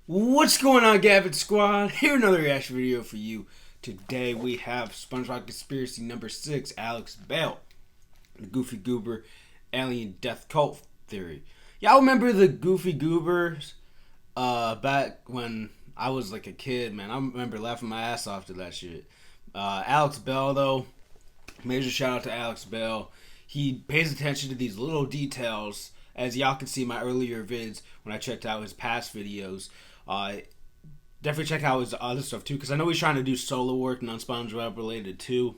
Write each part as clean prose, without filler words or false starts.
What's going on, Gavin Squad? Here another reaction video for you. Today we have SpongeBob Conspiracy number 6, Alex Bale, the Goofy Goober alien death cult theory. Y'all remember the Goofy Goobers back when I was like a kid, man? I remember laughing my ass off to that shit. Alex Bale, though, major shout out to Alex Bale. He pays attention to these little details, as y'all can see in my earlier vids when I checked out his past videos. Definitely check out his other stuff too, because I know he's trying to do solo work, non-SpongeBob related too.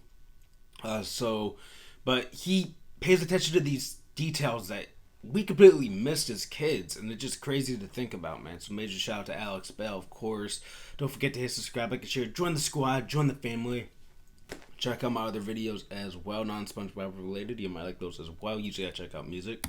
But he pays attention to these details that we completely missed as kids, and it's just crazy to think about, man. So major shout out to Alex Bale, of course. Don't forget to hit subscribe, like, and share. Join the squad, join the family. Check out my other videos as well, non-SpongeBob related. You might like those as well. Usually I check out music.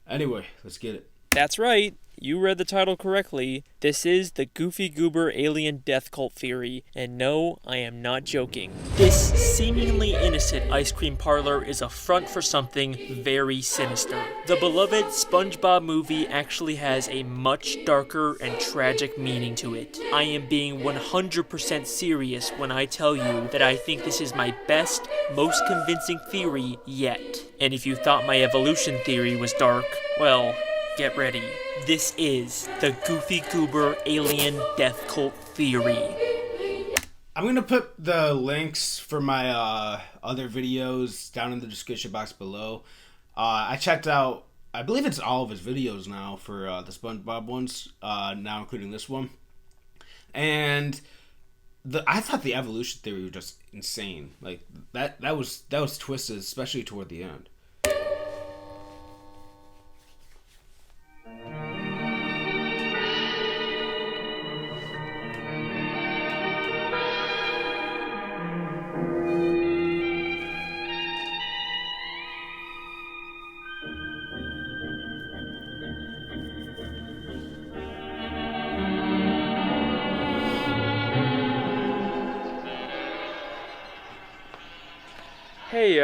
Anyway, let's get it. That's right. You read the title correctly. This is the Goofy Goober alien death cult theory, and no, I am not joking. This seemingly innocent ice cream parlor is a front for something very sinister. The beloved SpongeBob movie actually has a much darker and tragic meaning to it. I am being 100% serious when I tell you that I think this is my best, most convincing theory yet. And if you thought my evolution theory was dark, well, get ready. This is the Goofy Goober alien death cult theory. I'm going to put the links for my other videos down in the description box below. I checked out, I believe it's all of his videos now for the SpongeBob ones, now including this one. And I thought the evolution theory was just insane. Like that was twisted, especially toward the end. Hey,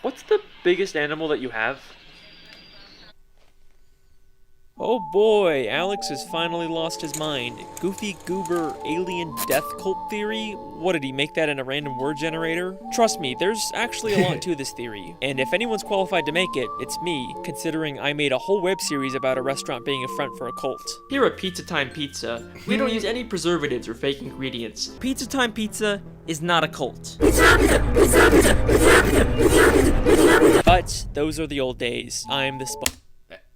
what's the biggest animal that you have? Oh boy, Alex has finally lost his mind. Goofy Goober alien death cult theory? What, did he make that in a random word generator? Trust me, there's actually a lot to this theory. And if anyone's qualified to make it, it's me, considering I made a whole web series about a restaurant being a front for a cult. Here at Pizza Time Pizza, we don't use any preservatives or fake ingredients. Pizza Time Pizza is not a cult. But those are the old days. I'm the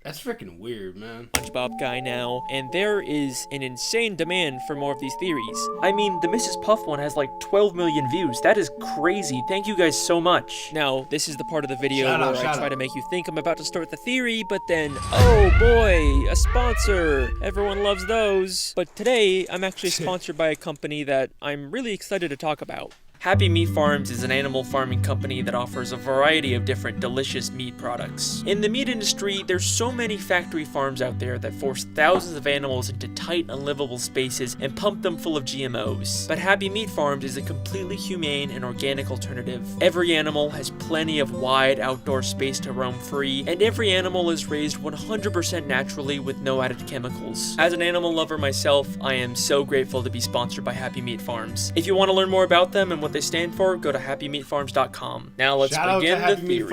That's freaking weird, man. SpongeBob guy now, and there is an insane demand for more of these theories. I mean, the Mrs. Puff one has like 12 million views. That is crazy. Thank you guys so much. Now, this is the part of the video where I try to make you think I'm about to start the theory, but then, oh boy, a sponsor. Everyone loves those. But today, I'm actually sponsored by a company that I'm really excited to talk about. Happy Meat Farms is an animal farming company that offers a variety of different delicious meat products. In the meat industry, there's so many factory farms out there that force thousands of animals into tight, unlivable spaces and pump them full of GMOs. But Happy Meat Farms is a completely humane and organic alternative. Every animal has plenty of wide outdoor space to roam free, and every animal is raised 100% naturally with no added chemicals. As an animal lover myself, I am so grateful to be sponsored by Happy Meat Farms. If you want to learn more about them and what they stand for, go to happymeatfarms.com. Now let's begin the theory.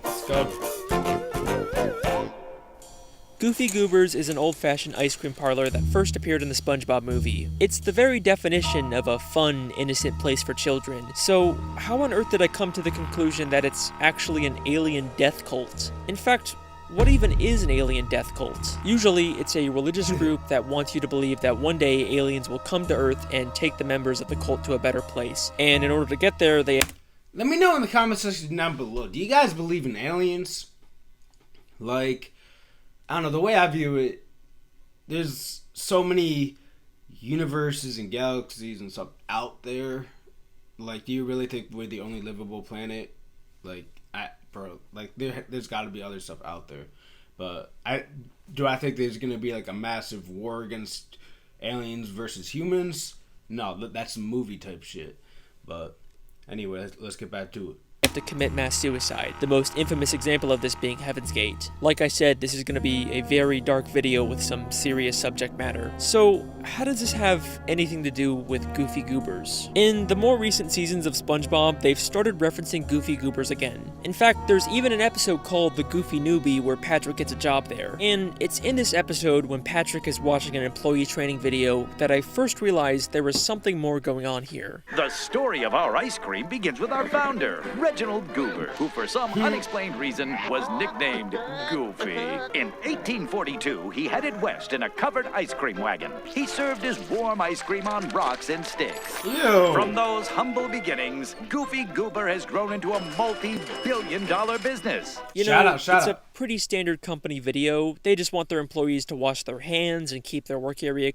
Let's go. Goofy Goober's is an old-fashioned ice cream parlor that first appeared in the SpongeBob movie. It's the very definition of a fun, innocent place for children. So, how on earth did I come to the conclusion that it's actually an alien death cult? In fact, what even is an alien death cult? Usually, it's a religious group that wants you to believe that one day aliens will come to Earth and take the members of the cult to a better place. And in order to get there, they... Let me know in the comment section down below. Do you guys believe in aliens? Like, I don't know, the way I view it, there's so many universes and galaxies and stuff out there. Like, do you really think we're the only livable planet? Like, bro, like there's got to be other stuff out there, but I think there's gonna be like a massive war against aliens versus humans? No, that's some movie type shit. But anyway, let's get back to it. to commit mass suicide, the most infamous example of this being Heaven's Gate. Like I said, this is going to be a very dark video with some serious subject matter. So, how does this have anything to do with Goofy Goobers? In the more recent seasons of SpongeBob, they've started referencing Goofy Goobers again. In fact, there's even an episode called The Goofy Newbie where Patrick gets a job there. And it's in this episode when Patrick is watching an employee training video that I first realized there was something more going on here. The story of our ice cream begins with our founder, Reginald Goober, who for some unexplained reason was nicknamed Goofy. In 1842, he headed west in a covered ice cream wagon. He served his warm ice cream on rocks and sticks. Ew. From those humble beginnings, Goofy Goober has grown into a multi-billion-dollar business. You know, it's a pretty standard company video. They just want their employees to wash their hands and keep their work area.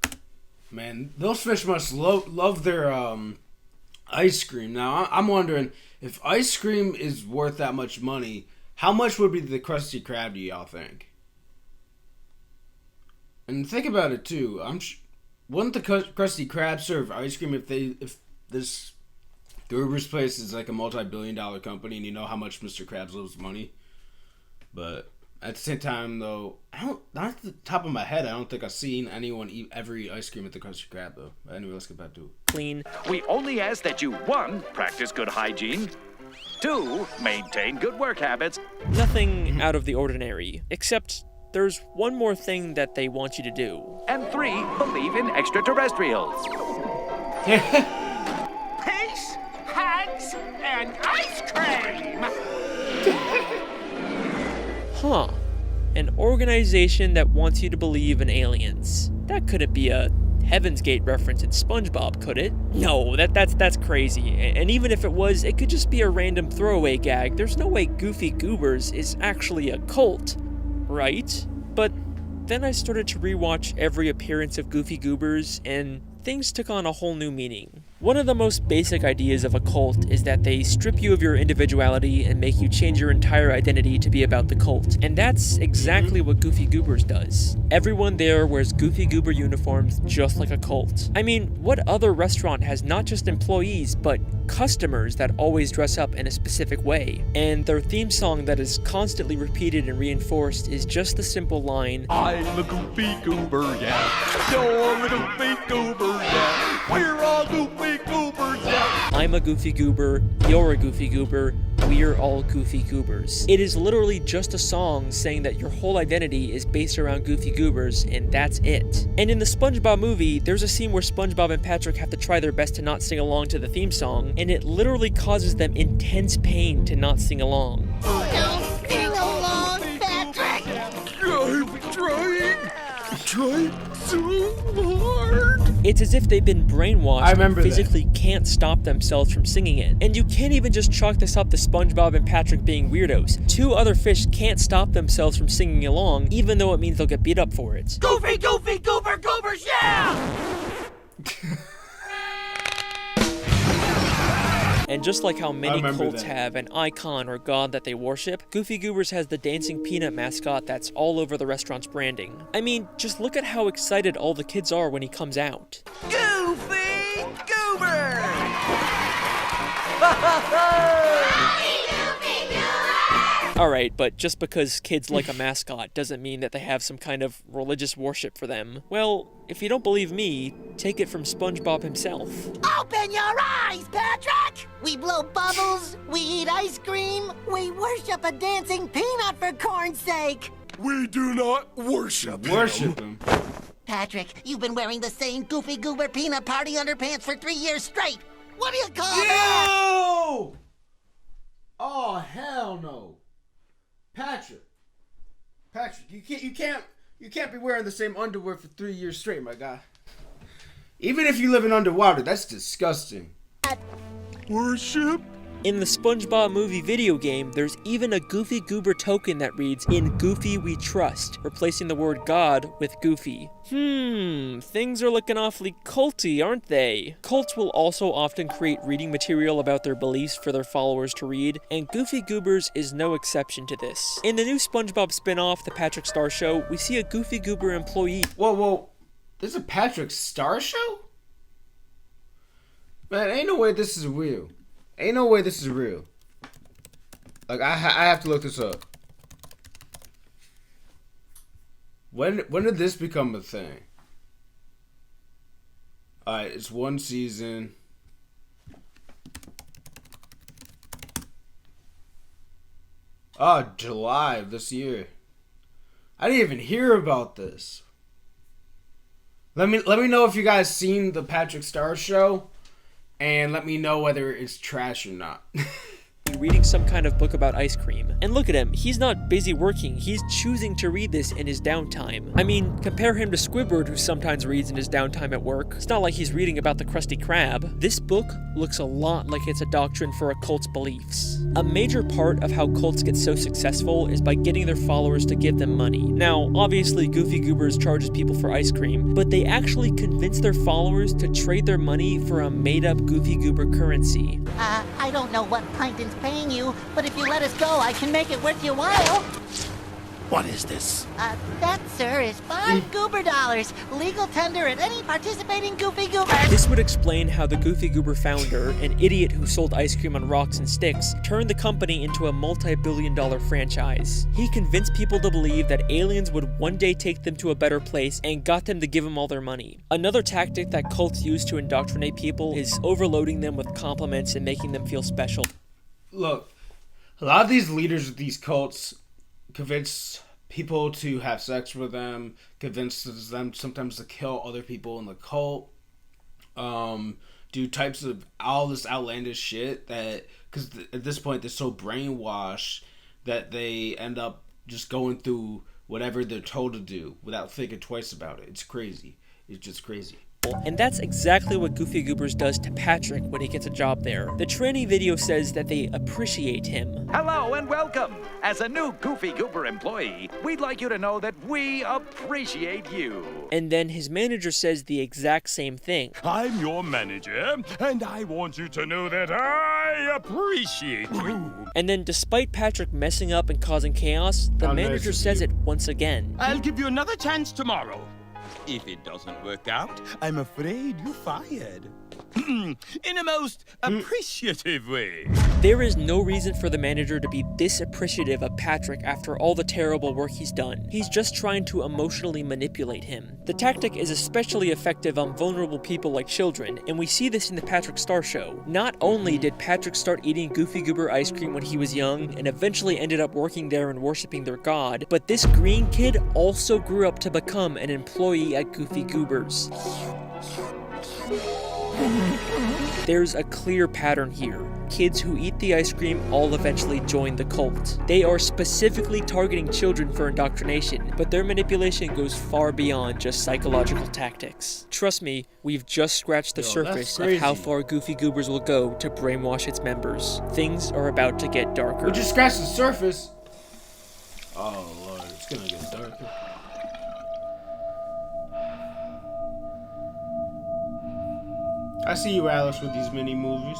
Man, those fish must love their ice cream. Now, I'm wondering, if ice cream is worth that much money, how much would be the Krusty Krab, do y'all think? And think about it, too. Wouldn't the Krusty Krab serve ice cream if this Goober's place is like a multi-billion-dollar company and you know how much Mr. Krabs loves money? But at the same time, though, not at the top of my head, I don't think I've seen anyone ever eat ice cream at the Krusty Krab, though. But anyway, let's get back to it. Clean. We only ask that you, 1, practice good hygiene, 2, maintain good work habits. Nothing out of the ordinary, except there's one more thing that they want you to do. And 3, believe in extraterrestrials. Peace, hugs, and ice cream! Huh. An organization that wants you to believe in aliens. That couldn't be a Heaven's Gate reference in SpongeBob, could it? No, that's crazy. And even if it was, it could just be a random throwaway gag. There's no way Goofy Goobers is actually a cult, right? But then I started to rewatch every appearance of Goofy Goobers, and things took on a whole new meaning. One of the most basic ideas of a cult is that they strip you of your individuality and make you change your entire identity to be about the cult. And that's exactly what Goofy Goobers does. Everyone there wears Goofy Goober uniforms just like a cult. I mean, what other restaurant has not just employees, but customers that always dress up in a specific way? And their theme song that is constantly repeated and reinforced is just the simple line, I'm a Goofy Goober, yeah. You're a Goofy Goober, yeah. We're all Goofy Goobers, yeah. I'm a Goofy Goober, you're a Goofy Goober, we're all Goofy Goobers. It is literally just a song saying that your whole identity is based around Goofy Goobers, and that's it. And in the SpongeBob movie, there's a scene where SpongeBob and Patrick have to try their best to not sing along to the theme song, and it literally causes them intense pain to not sing along. Don't sing along, Patrick! I'm trying so hard. It's as if they've been brainwashed and physically can't stop themselves from singing it. And you can't even just chalk this up to SpongeBob and Patrick being weirdos. 2 other fish can't stop themselves from singing along, even though it means they'll get beat up for it. Goofy, Goofy, Goober, Goobers, yeah! And just like how many cults have an icon or god that they worship, Goofy Goobers has the dancing peanut mascot that's all over the restaurant's branding. I mean, just look at how excited all the kids are when he comes out. Goofy Goober! Alright, but just because kids like a mascot doesn't mean that they have some kind of religious worship for them. Well, if you don't believe me, take it from SpongeBob himself. Open your eyes, Patrick! We blow bubbles, we eat ice cream, we worship a dancing peanut for corn's sake! We do not worship him. Patrick, you've been wearing the same Goofy Goober peanut party underpants for 3 years straight! What do you call that? Ew! Oh, hell no. Patrick, you can't be wearing the same underwear for 3 years straight, my guy. Even if you live in underwater, that's disgusting. Worship? In the SpongeBob movie video game, there's even a Goofy Goober token that reads, "In Goofy we trust," replacing the word God with Goofy. Things are looking awfully culty, aren't they? Cults will also often create reading material about their beliefs for their followers to read, and Goofy Goobers is no exception to this. In the new SpongeBob spin-off, The Patrick Star Show, we see a Goofy Goober employee. Whoa, there's a Patrick Star Show? Man, ain't no way this is real. Ain't no way this is real. Like, I have to look this up. When did this become a thing? Alright, it's 1 season. Oh, July of this year. I didn't even hear about this. Let me know if you guys seen the Patrick Star show, and let me know whether it's trash or not. Reading some kind of book about ice cream. And look at him, he's not busy working, he's choosing to read this in his downtime. I mean, compare him to Squidward, who sometimes reads in his downtime at work. It's not like he's reading about the Krusty Krab. This book looks a lot like it's a doctrine for a cult's beliefs. A major part of how cults get so successful is by getting their followers to give them money. Now, obviously Goofy Goobers charges people for ice cream, but they actually convince their followers to trade their money for a made-up Goofy Goober currency. I don't know what Plankton's paying you, but if you let us go, I can make it worth your while. What is this? That, sir, is 5 Goober dollars. Legal tender at any participating Goofy Goober. This would explain how the Goofy Goober founder, an idiot who sold ice cream on rocks and sticks, turned the company into a multi-billion-dollar franchise. He convinced people to believe that aliens would one day take them to a better place and got them to give them all their money. Another tactic that cults use to indoctrinate people is overloading them with compliments and making them feel special. Look, a lot of these leaders of these cults convince people to have sex with them, convinces them sometimes to kill other people in the cult, do types of all this outlandish shit that, because at this point they're so brainwashed that they end up just going through whatever they're told to do without thinking twice about it. It's crazy. It's just crazy. And that's exactly what Goofy Goobers does to Patrick when he gets a job there. The training video says that they appreciate him. Hello and welcome. As a new Goofy Goober employee, we'd like you to know that we appreciate you. And then his manager says the exact same thing. I'm your manager, and I want you to know that I appreciate you. And then despite Patrick messing up and causing chaos, the manager says it once again. I'll give you another chance tomorrow. If it doesn't work out, I'm afraid you're fired. In a most appreciative way. There is no reason for the manager to be this appreciative of Patrick after all the terrible work he's done. He's just trying to emotionally manipulate him. The tactic is especially effective on vulnerable people like children, and we see this in the Patrick Star show. Not only did Patrick start eating Goofy Goober ice cream when he was young, and eventually ended up working there and worshiping their god, but this green kid also grew up to become an employee at Goofy Goobers. There's a clear pattern here. Kids who eat the ice cream all eventually join the cult. They are specifically targeting children for indoctrination, but their manipulation goes far beyond just psychological tactics. Trust me, we've just scratched the surface of how far Goofy Goobers will go to brainwash its members. Things are about to get darker. We just scratched the surface. Oh Lord, it's gonna get darker. I see you, Alex, with these mini movies.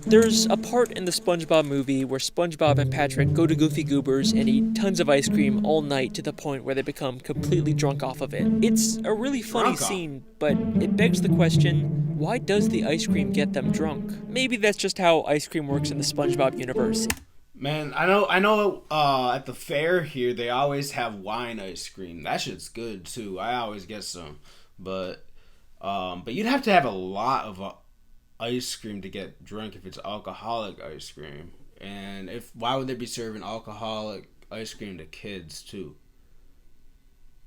There's a part in the SpongeBob movie where SpongeBob and Patrick go to Goofy Goobers and eat tons of ice cream all night to the point where they become completely drunk off of it. It's a really funny scene, but it begs the question, why does the ice cream get them drunk? Maybe that's just how ice cream works in the SpongeBob universe. Man, I know at the fair here they always have wine ice cream. That shit's good too. I always get some. But you'd have to have a lot of ice cream to get drunk if it's alcoholic ice cream. And why would they be serving alcoholic ice cream to kids too?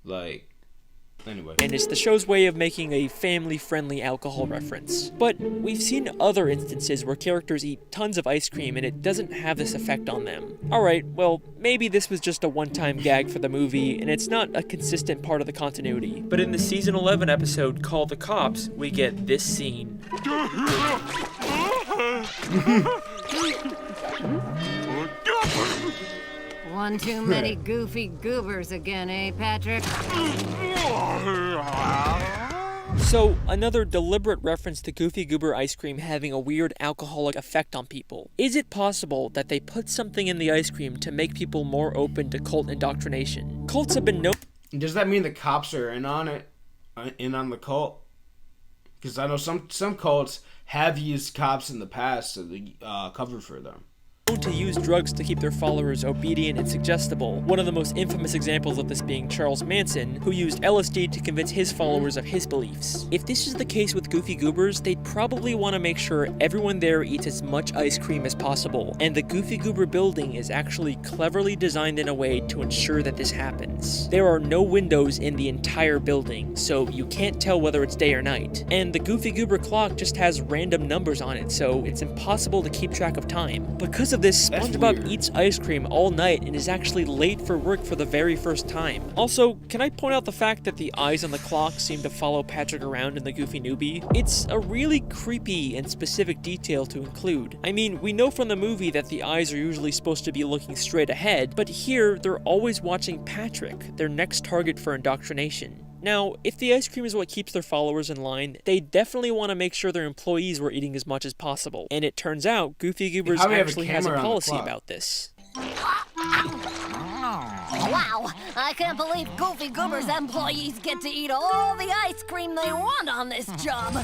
Like, anyway. And it's the show's way of making a family-friendly alcohol reference. But we've seen other instances where characters eat tons of ice cream and it doesn't have this effect on them. Alright, well, maybe this was just a one-time gag for the movie and it's not a consistent part of the continuity. But in the season 11 episode, Call the Cops, we get this scene. One too many Goofy Goobers again, eh, Patrick? So, another deliberate reference to Goofy Goober ice cream having a weird alcoholic effect on people. Is it possible that they put something in the ice cream to make people more open to cult indoctrination? Cults have been Does that mean the cops are in on it? In on the cult? Because I know some cults have used cops in the past to cover for them. to use drugs to keep their followers obedient and suggestible, one of the most infamous examples of this being Charles Manson, who used LSD to convince his followers of his beliefs. If this is the case with Goofy Goobers, they'd probably want to make sure everyone there eats as much ice cream as possible, and the Goofy Goober building is actually cleverly designed in a way to ensure that this happens. There are no windows in the entire building, so you can't tell whether it's day or night, and the Goofy Goober clock just has random numbers on it, so it's impossible to keep track of time. Because of this, SpongeBob eats ice cream all night and is actually late for work for the very first time. Also, can I point out the fact that the eyes on the clock seem to follow Patrick around in the Goofy Newbie? It's a really creepy and specific detail to include. I mean, we know from the movie that the eyes are usually supposed to be looking straight ahead, but here they're always watching Patrick, their next target for indoctrination. Now, if the ice cream is what keeps their followers in line, they definitely want to make sure their employees were eating as much as possible. And it turns out, Goofy Goobers actually has a policy about this. Wow, I can't believe Goofy Goober's employees get to eat all the ice cream they want on this job.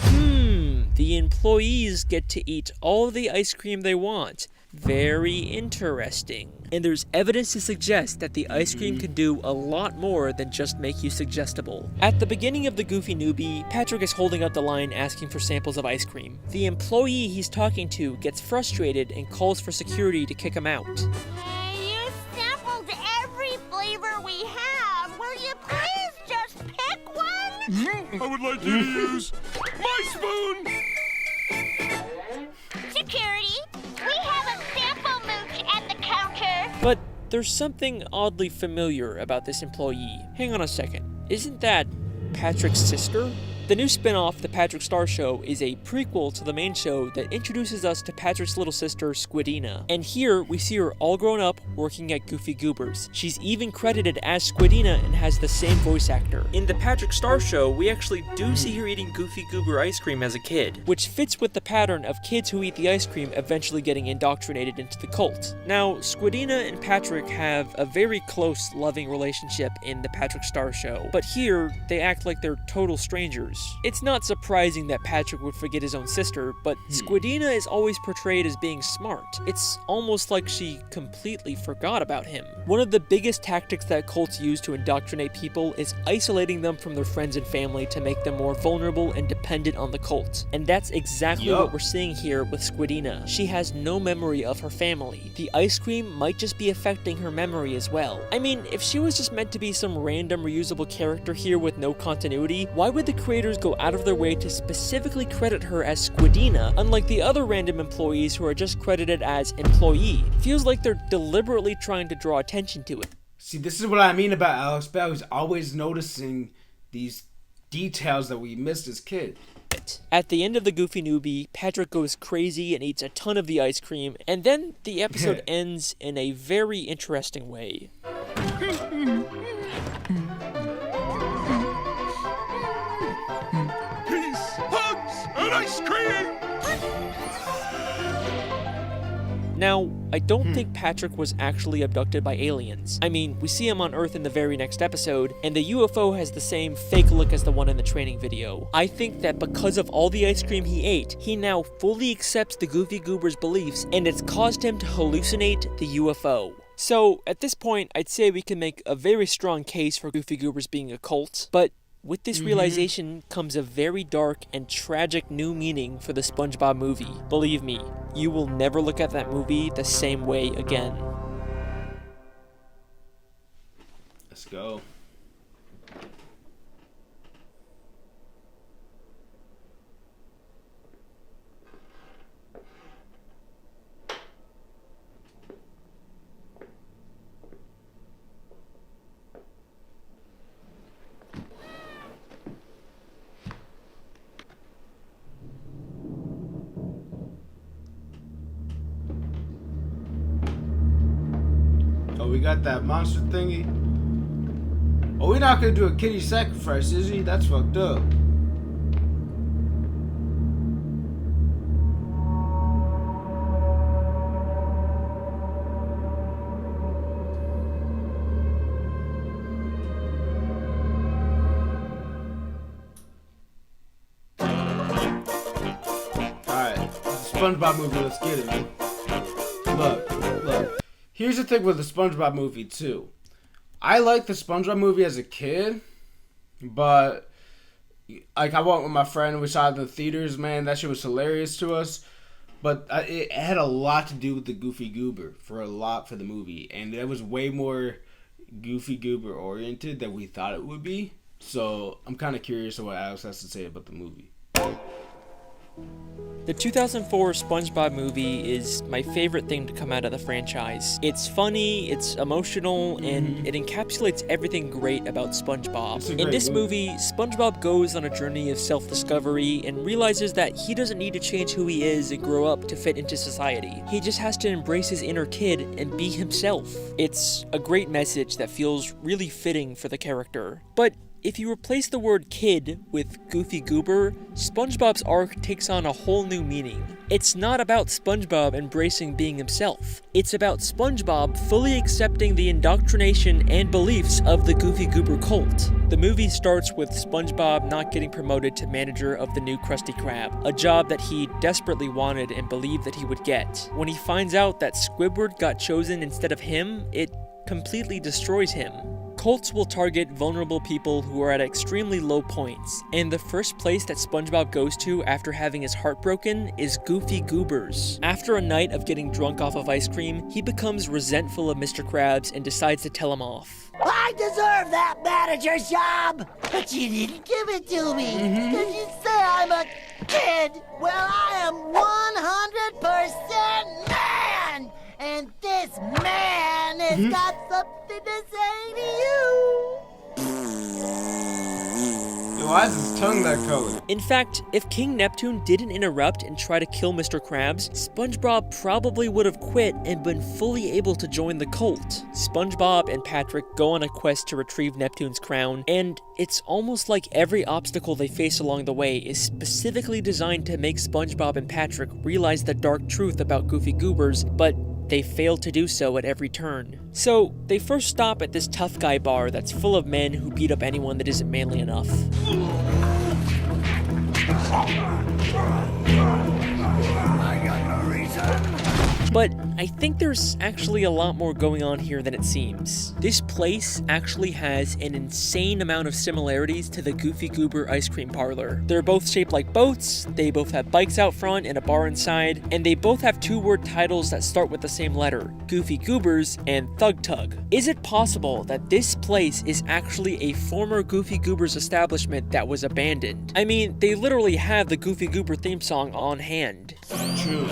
The employees get to eat all the ice cream they want. Very interesting. And there's evidence to suggest that the ice cream can do a lot more than just make you suggestible. At the beginning of the Goofy Newbie, Patrick is holding up the line asking for samples of ice cream. The employee he's talking to gets frustrated and calls for security to kick him out. Hey, you sampled every flavor we have. Will you please just pick one? I would like you to use my spoon! Security, we have a sample mooch at the counter. But there's something oddly familiar about this employee. Hang on a second. Isn't that Patrick's sister? The new spin-off, The Patrick Star Show, is a prequel to the main show that introduces us to Patrick's little sister, Squidina. And here, we see her all grown up, working at Goofy Goobers. She's even credited as Squidina and has the same voice actor. In The Patrick Star Show, we actually do see her eating Goofy Goober ice cream as a kid, which fits with the pattern of kids who eat the ice cream eventually getting indoctrinated into the cult. Now, Squidina and Patrick have a very close, loving relationship in The Patrick Star Show, but here, they act like they're total strangers. It's not surprising that Patrick would forget his own sister, but Squidina is always portrayed as being smart. It's almost like she completely forgot about him. One of the biggest tactics that cults use to indoctrinate people is isolating them from their friends and family to make them more vulnerable and dependent on the cult. And that's exactly what we're seeing here with Squidina. She has no memory of her family. The ice cream might just be affecting her memory as well. I mean, if she was just meant to be some random reusable character here with no continuity, why would the creators go out of their way to specifically credit her as Squidina, unlike the other random employees who are just credited as employee? Feels like they're deliberately trying to draw attention to it. See, this is what I mean about Alex Bale. He's always noticing these details that we missed as kids. At the end of the Goofy Newbie, Patrick goes crazy and eats a ton of the ice cream, and then the episode ends in a very interesting way. Ice cream! Now, I don't think Patrick was actually abducted by aliens. I mean, we see him on Earth in the very next episode, and the UFO has the same fake look as the one in the training video. I think that because of all the ice cream he ate, he now fully accepts the Goofy Goober's beliefs, and it's caused him to hallucinate the UFO. So, at this point, I'd say we can make a very strong case for Goofy Goobers being a cult, but with this realization comes a very dark and tragic new meaning for the SpongeBob movie. Believe me, you will never look at that movie the same way again. Let's go. Oh, we got that monster thingy. Oh, we're not gonna do a kitty sacrifice, is he? That's fucked up. SpongeBob movie. Let's get it, man. Look. Here's the thing with the SpongeBob movie too. I liked the SpongeBob movie as a kid, but like I went with my friend, we saw it in the theaters. Man, that shit was hilarious to us. But it had a lot to do with the Goofy Goober for the movie, and it was way more Goofy Goober oriented than we thought it would be. So I'm kind of curious of what Alex has to say about the movie. The 2004 SpongeBob movie is my favorite thing to come out of the franchise. It's funny, it's emotional, and it encapsulates everything great about SpongeBob. In this movie, SpongeBob goes on a journey of self-discovery and realizes that he doesn't need to change who he is and grow up to fit into society. He just has to embrace his inner kid and be himself. It's a great message that feels really fitting for the character. But if you replace the word kid with Goofy Goober, SpongeBob's arc takes on a whole new meaning. It's not about SpongeBob embracing being himself. It's about SpongeBob fully accepting the indoctrination and beliefs of the Goofy Goober cult. The movie starts with SpongeBob not getting promoted to manager of the new Krusty Krab, a job that he desperately wanted and believed that he would get. When he finds out that Squidward got chosen instead of him, it completely destroys him. Cults will target vulnerable people who are at extremely low points, and the first place that SpongeBob goes to after having his heart broken is Goofy Goober's. After a night of getting drunk off of ice cream, he becomes resentful of Mr. Krabs and decides to tell him off. I deserve that manager job, but you didn't give it to me. Did you say I'm a kid? Well, I am 100% man, and this man has got something to say to you. Why is his tongue that color? In fact, if King Neptune didn't interrupt and try to kill Mr. Krabs, SpongeBob probably would have quit and been fully able to join the cult. SpongeBob and Patrick go on a quest to retrieve Neptune's crown, and it's almost like every obstacle they face along the way is specifically designed to make SpongeBob and Patrick realize the dark truth about Goofy Goobers, but they fail to do so at every turn. So, they first stop at this tough guy bar that's full of men who beat up anyone that isn't manly enough. But I think there's actually a lot more going on here than it seems. This place actually has an insane amount of similarities to the Goofy Goober ice cream parlor. They're both shaped like boats, they both have bikes out front and a bar inside, and they both have two-word titles that start with the same letter, Goofy Goobers and Thug Tug. Is it possible that this place is actually a former Goofy Goobers establishment that was abandoned? I mean, they literally have the Goofy Goober theme song on hand. True.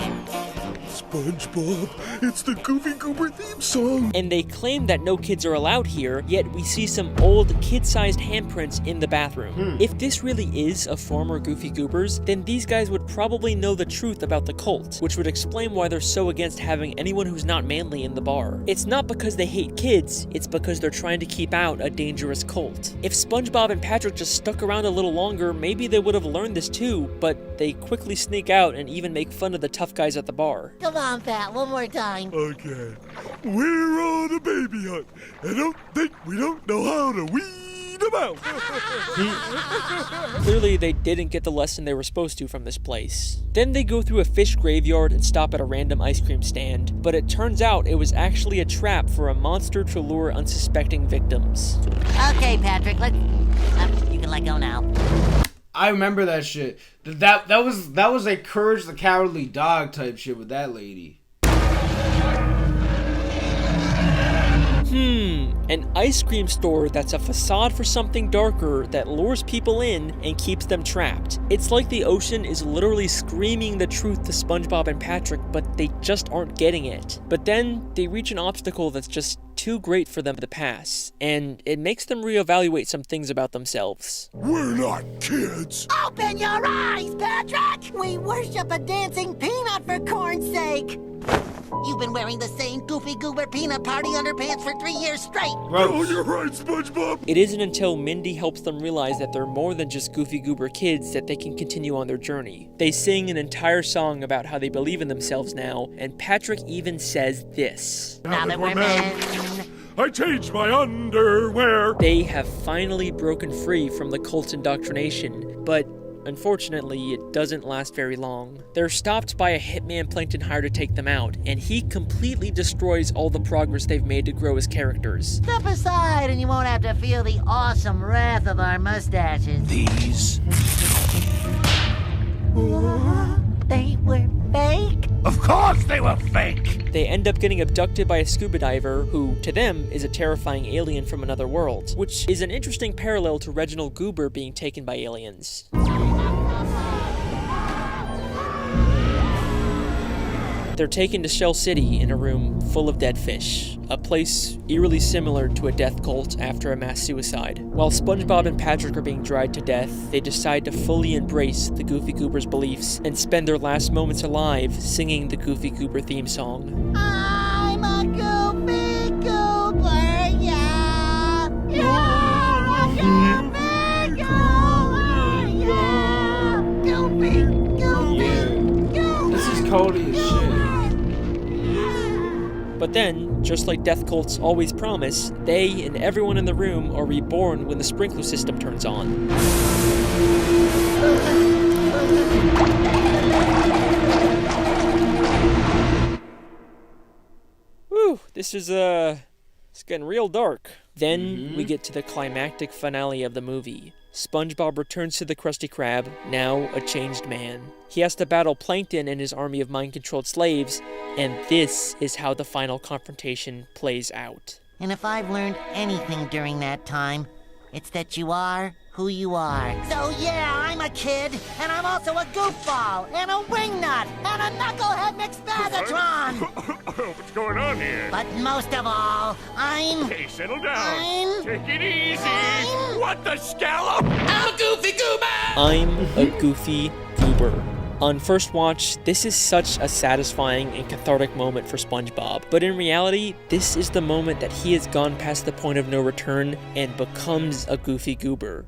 SpongeBob, it's the Goofy Goober theme song! And they claim that no kids are allowed here, yet we see some old kid-sized handprints in the bathroom. If this really is a former Goofy Goobers, then these guys would probably know the truth about the cult, which would explain why they're so against having anyone who's not manly in the bar. It's not because they hate kids, it's because they're trying to keep out a dangerous cult. If SpongeBob and Patrick just stuck around a little longer, maybe they would have learned this too, but they quickly sneak out and even make fun of the tough guys at the bar. Come on, Pat, one more time. Okay. We're on a baby hunt, and don't think we don't know how to weed them out. Clearly, they didn't get the lesson they were supposed to from this place. Then they go through a fish graveyard and stop at a random ice cream stand, but it turns out it was actually a trap for a monster to lure unsuspecting victims. Okay, Patrick, you can let go now. I remember that shit. That was a Courage the Cowardly Dog type shit with that lady. An ice cream store that's a facade for something darker that lures people in and keeps them trapped. It's like the ocean is literally screaming the truth to SpongeBob and Patrick, but they just aren't getting it. But then they reach an obstacle that's just too great for them to pass, and it makes them reevaluate some things about themselves. We're not kids. Open your eyes, Patrick! We worship a dancing peanut for corn's sake. You've been wearing the same Goofy Goober peanut party underpants for 3 years straight. Oh, you're right, SpongeBob. It isn't until Mindy helps them realize that they're more than just Goofy Goober kids that they can continue on their journey. They sing an entire song about how they believe in themselves now, and Patrick even says this. Now that we're men, I changed my underwear. They have finally broken free from the cult's indoctrination, but unfortunately, it doesn't last very long. They're stopped by a hitman Plankton hired to take them out, and he completely destroys all the progress they've made to grow as characters. Step aside and you won't have to feel the awesome wrath of our mustaches. These? They were fake? Of course they were fake! They end up getting abducted by a scuba diver who, to them, is a terrifying alien from another world, which is an interesting parallel to Reginald Goober being taken by aliens. They're taken to Shell City in a room full of dead fish, a place eerily similar to a death cult after a mass suicide. While SpongeBob and Patrick are being dried to death, they decide to fully embrace the Goofy Goober's beliefs and spend their last moments alive singing the Goofy Goober theme song. I'm a Goofy Goober, yeah! You're a Goofy Goober, yeah! Goofy, Goofy, Goofy! This is Cody as shit. But then, just like death cults always promise, they and everyone in the room are reborn when the sprinkler system turns on. Whew, this is, it's getting real dark. Then we get to the climactic finale of the movie. SpongeBob returns to the Krusty Krab, now a changed man. He has to battle Plankton and his army of mind-controlled slaves, and this is how the final confrontation plays out. And if I've learned anything during that time, it's that you are who you are. So yeah, I'm a kid, and I'm also a goofball, and a wingnut, and a knucklehead McSpazatron! What's going on here? But most of all, I'm... Hey, settle down. I'm... Take it easy. I'm- What the scallop? I'm a Goofy Goober! I'm a Goofy Goober. On first watch, this is such a satisfying and cathartic moment for SpongeBob, but in reality, this is the moment that he has gone past the point of no return and becomes a Goofy Goober.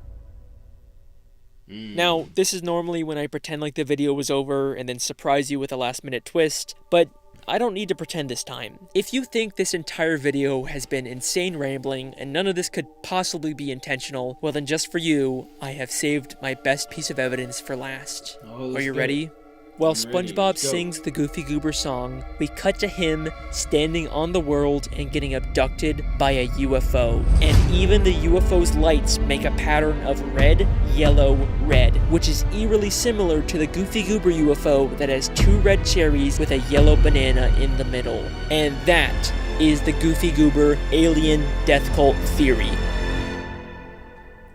Now, this is normally when I pretend like the video was over and then surprise you with a last-minute twist, but I don't need to pretend this time. If you think this entire video has been insane rambling and none of this could possibly be intentional, well then just for you, I have saved my best piece of evidence for last. Are you ready? While SpongeBob sings the Goofy Goober song, we cut to him standing on the world and getting abducted by a UFO. And even the UFO's lights make a pattern of red, yellow, red, which is eerily similar to the Goofy Goober UFO that has 2 red cherries with a yellow banana in the middle. And that is the Goofy Goober alien death cult theory.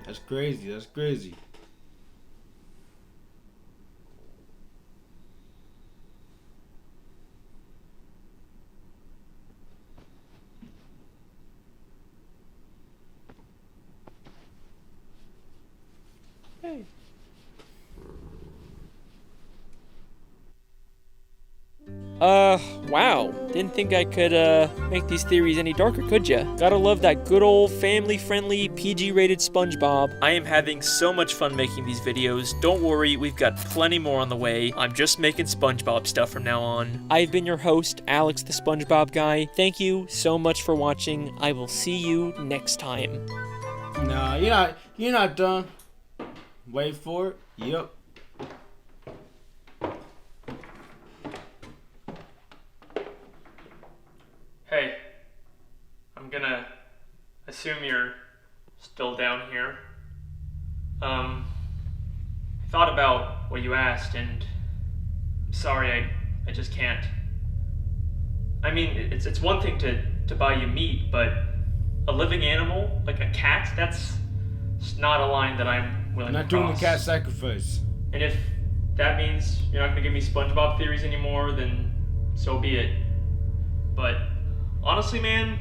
That's crazy. That's crazy. Hey. Wow. Didn't think I could, make these theories any darker, could ya? Gotta love that good old family-friendly, PG-rated SpongeBob. I am having so much fun making these videos. Don't worry, we've got plenty more on the way. I'm just making SpongeBob stuff from now on. I've been your host, Alex the SpongeBob Guy. Thank you so much for watching. I will see you next time. Nah, you're not done. Wait for it. Yep. Hey, I'm gonna assume you're still down here. I thought about what you asked, and I'm sorry, I just can't. I mean, it's one thing to buy you meat, but a living animal, like a cat, that's not a line that I'm willing to cross. I'm not doing the cat sacrifice. And if that means you're not gonna give me SpongeBob theories anymore, then so be it. But honestly, man,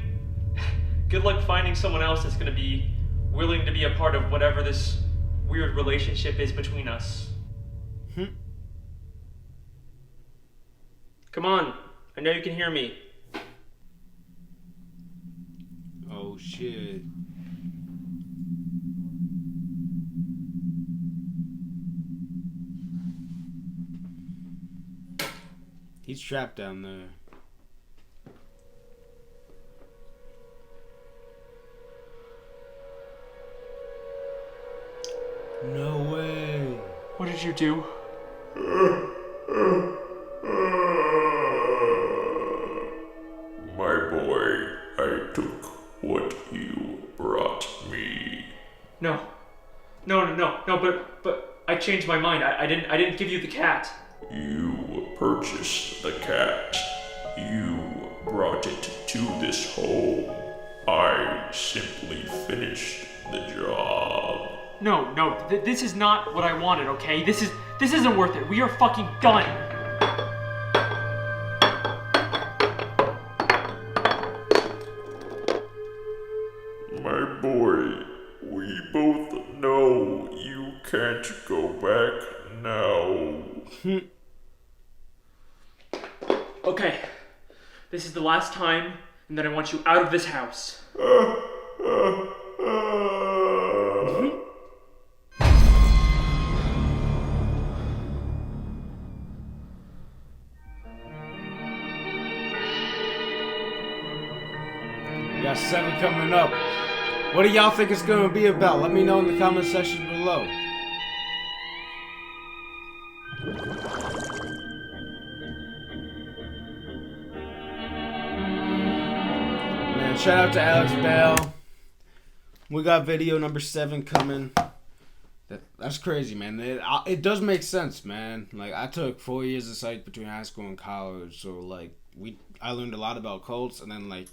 good luck finding someone else that's gonna be willing to be a part of whatever this weird relationship is between us. Come on, I know you can hear me. Oh shit. He's trapped down there. No way. What did you do? My boy, I took what you brought me. No, but I changed my mind. I didn't give you the cat. You purchased the cat. You brought it to this home. I simply finished the job. No, this is not what I wanted, okay? This isn't worth it. We are fucking done. My boy, we both know you can't go back now. Okay, this is the last time, and then I want you out of this house. We got 7 coming up. What do y'all think it's gonna be about? Let me know in the comment section below. Man, shout out to Alex Bale. We got video number 7 coming. That's crazy, man. It does make sense, man. Like, I took 4 years of psych between high school and college, so like I learned a lot about cults, and then like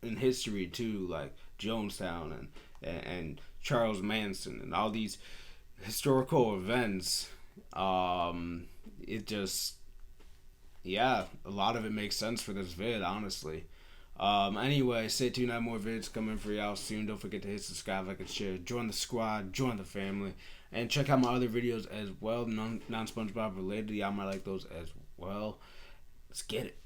in history too, like Jonestown and Charles Manson and all these historical events. It just, yeah, a lot of it makes sense for this vid, honestly. Anyway, stay tuned. I have more vids coming for y'all soon. Don't forget to hit subscribe, like, and share. Join the squad, join the family, and check out my other videos as well, non SpongeBob related. Y'all might like those as well. Let's get it.